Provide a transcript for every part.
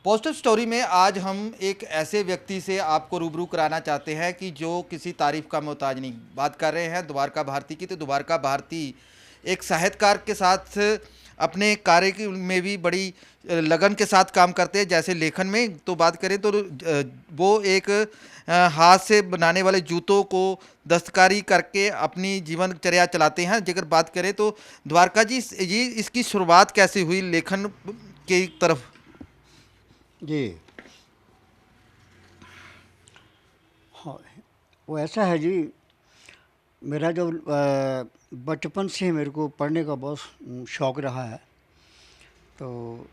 Positive story में आज हम एक ऐसे व्यक्ति से आपको रूबरू कराना चाहते हैं कि जो किसी तारीफ का मोहताज नहीं। बात कर रहे हैं द्वारका भारती की। तो द्वारका भारती एक साहित्यकार के साथ अपने कार्य में भी बड़ी लगन के साथ काम करते हैं। जैसे लेखन में तो बात करें तो वो एक हाथ से बनाने वाले जूतों को दस्तकारी करके अपनी जीवनचर्या चलाते हैं। अगर बात करें तो द्वारका जी, ये इसकी शुरुआत कैसे हुई लेखन की तरफ? जी। हाँ, वो ऐसा है जी, मेरा जो बचपन से मेरे को पढ़ने का बहुत शौक़ रहा है। तो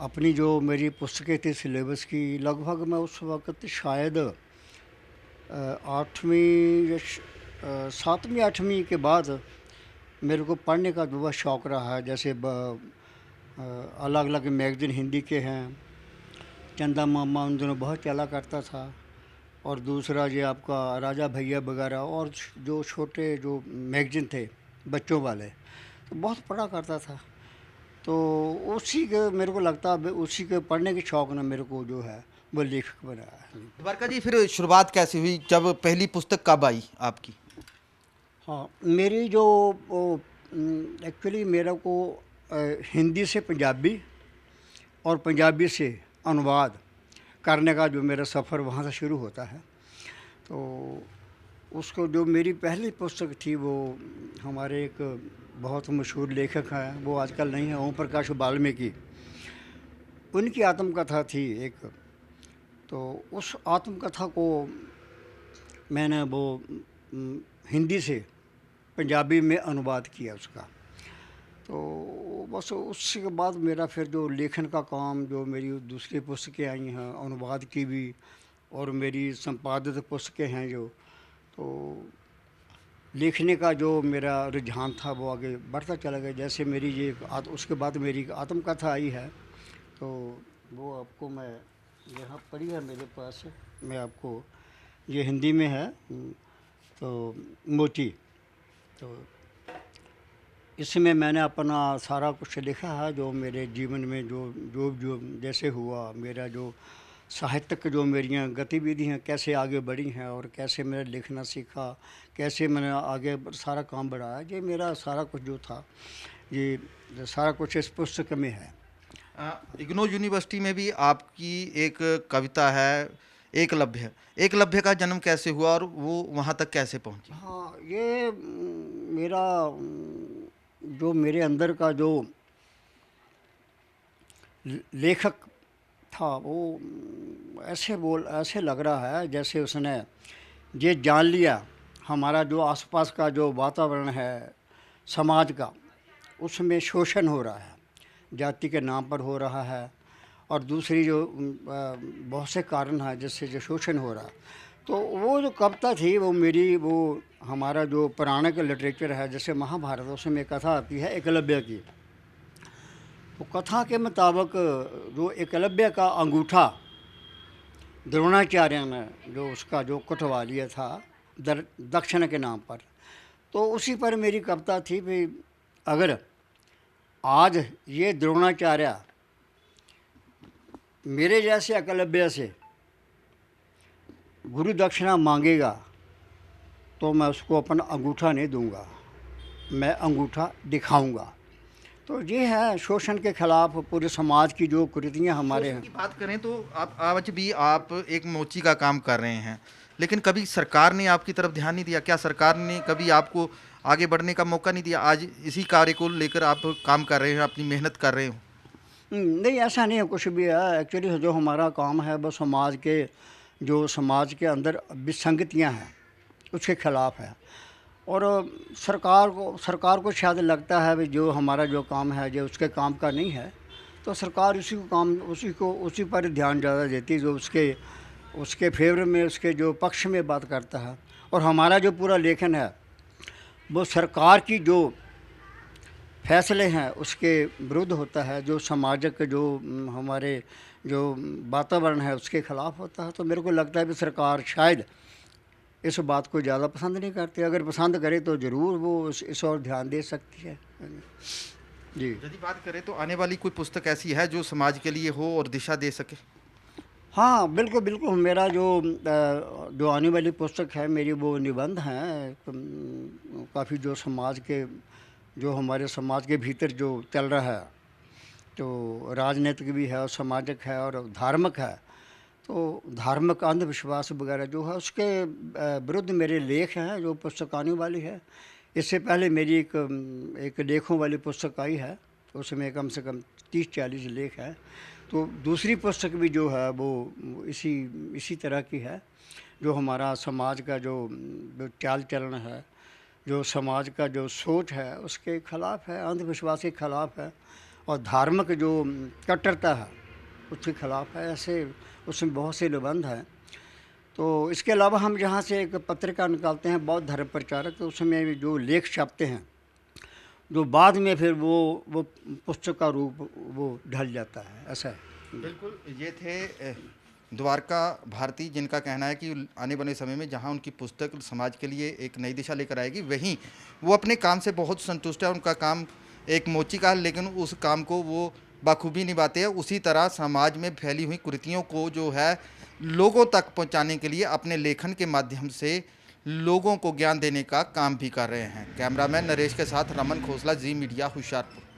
अपनी जो मेरी पुस्तकें थी सिलेबस की, लगभग मैं उस वक़्त शायद 8वीं या 7वीं 8वीं के बाद मेरे को पढ़ने का बहुत शौक़ रहा है। जैसे अलग अलग मैगज़ीन हिंदी के हैं, चंदा मामा उन दिनों बहुत चला करता था, और दूसरा ये आपका राजा भैया वगैरह, और जो छोटे जो मैगज़ीन थे बच्चों वाले, तो बहुत पढ़ा करता था। तो उसी के मेरे को लगता है उसी के पढ़ने के शौक़ ने मेरे को जो है वो लेखक बनाया है। द्वारका जी, फिर शुरुआत कैसे हुई? जब पहली पुस्तक कब आई आपकी? हाँ, मेरी जो एक्चुअली मेरे को हिंदी से पंजाबी और पंजाबी से अनुवाद करने का जो मेरा सफ़र वहाँ से शुरू होता है। तो उसको जो मेरी पहली पुस्तक थी वो हमारे एक बहुत मशहूर लेखक हैं, वो आजकल नहीं है, ओम प्रकाश वाल्मीकि, उनकी आत्मकथा थी एक। तो उस आत्मकथा को मैंने वो हिंदी से पंजाबी में अनुवाद किया उसका। तो बस उसके बाद मेरा फिर जो लेखन का काम, जो मेरी दूसरी पुस्तकें आई हैं अनुवाद की भी, और मेरी संपादित पुस्तकें हैं जो, तो लिखने का जो मेरा रुझान था वो आगे बढ़ता चला गया। जैसे मेरी ये उसके बाद मेरी आत्मकथा आई है, तो वो आपको मैं यहाँ पढ़ी है मेरे पास, मैं आपको, ये हिंदी में है, तो मोती। तो इसमें मैंने अपना सारा कुछ लिखा है, जो मेरे जीवन में जो जो जो जैसे हुआ, मेरा जो साहित्यिक जो मेरियां गतिविधियां कैसे आगे बढ़ी हैं, और कैसे मैंने लिखना सीखा, कैसे मैंने आगे सारा काम बढ़ाया, ये मेरा सारा कुछ जो था ये सारा कुछ इस पुस्तक में है। इग्नू यूनिवर्सिटी में भी आपकी एक कविता है एकलव्य। एकलव्य का जन्म कैसे हुआ और वो वहाँ तक कैसे पहुँची? हाँ, ये मेरा जो मेरे अंदर का जो लेखक था वो ऐसे लग रहा है जैसे उसने ये जान लिया हमारा जो आसपास का जो वातावरण है समाज का, उसमें शोषण हो रहा है, जाति के नाम पर हो रहा है, और दूसरी जो बहुत से कारण हैं जिससे जो शोषण हो रहा है। तो वो जो कविता थी वो मेरी, वो हमारा जो पौराणिक लिटरेचर है, जैसे महाभारत, उसमें कथा आती है एकलव्य की। तो कथा के मुताबिक जो एकलव्य का अंगूठा द्रोणाचार्य ने जो उसका जो कटवा लिया था दक्षिण के नाम पर, तो उसी पर मेरी कविता थी भाई, अगर आज ये द्रोणाचार्य मेरे जैसे एकलव्य से गुरु दक्षिणा मांगेगा तो मैं उसको अपना अंगूठा नहीं दूंगा, मैं अंगूठा दिखाऊंगा। तो ये है शोषण के खिलाफ पूरे समाज की जो कृतियाँ हमारे हैं। की बात करें तो आप आज भी आप एक मोची का काम कर रहे हैं, लेकिन कभी सरकार ने आपकी तरफ ध्यान नहीं दिया? क्या सरकार ने कभी आपको आगे बढ़ने का मौका नहीं दिया? आज इसी कार्य को लेकर आप काम कर रहे हैं, अपनी मेहनत कर रहे हो। नहीं, ऐसा नहीं है कुछ भी है। एक्चुअली जो हमारा काम है वो समाज के अंदर विसंगतियाँ हैं उसके खिलाफ है, और सरकार को शायद लगता है भी जो हमारा जो काम है जो उसके काम का नहीं है, तो सरकार उसी पर ध्यान ज़्यादा देती है, जो उसके फेवर में, उसके जो पक्ष में बात करता है। और हमारा जो पूरा लेखन है वो सरकार की जो फैसले हैं उसके विरुद्ध होता है, जो सामाजिक जो हमारे जो वातावरण है उसके ख़िलाफ़ होता है। तो मेरे को लगता है कि सरकार शायद इस बात को ज़्यादा पसंद नहीं करती। अगर पसंद करे तो ज़रूर वो इस और ध्यान दे सकती है। जी। यदि बात करें तो आने वाली कोई पुस्तक ऐसी है जो समाज के लिए हो और दिशा दे सके? हाँ, बिल्कुल, बिल्कुल। मेरा जो आने वाली पुस्तक है मेरी, वो निबंध हैं। काफ़ी जो समाज के, जो हमारे समाज के भीतर जो चल रहा है, तो राजनीतिक भी है और सामाजिक है और धार्मिक है। तो धार्मिक अंधविश्वास वगैरह जो है उसके विरुद्ध मेरे लेख हैं, जो पुस्तक आने वाली है। इससे पहले मेरी एक लेखों वाली पुस्तक आई है, तो उसमें कम से कम 30-40 लेख हैं। तो दूसरी पुस्तक भी जो है वो इसी इसी तरह की है, जो हमारा समाज का जो चाल चलन है, जो समाज का जो सोच है उसके खिलाफ है, अंधविश्वास के खिलाफ है, और धार्मिक जो कट्टरता है उसके खिलाफ है। ऐसे उसमें बहुत से निबंध हैं। तो इसके अलावा हम जहाँ से एक पत्रिका निकालते हैं, बौद्ध धर्म प्रचारक, तो उसमें जो लेख छपते हैं, जो बाद में फिर वो पुस्तक का रूप वो ढल जाता है, ऐसा है। बिल्कुल, ये थे द्वारका भारती, जिनका कहना है कि आने वाले समय में जहां उनकी पुस्तक समाज के लिए एक नई दिशा लेकर आएगी, वहीं वो अपने काम से बहुत संतुष्ट है। उनका काम एक मोची का है, लेकिन उस काम को वो बखूबी निभाते हैं। उसी तरह समाज में फैली हुई कुरीतियों को जो है लोगों तक पहुंचाने के लिए अपने लेखन के माध्यम से लोगों को ज्ञान देने का काम भी कर रहे हैं। कैमरामैन नरेश के साथ रमन खोसला, जी मीडिया, होशियारपुर।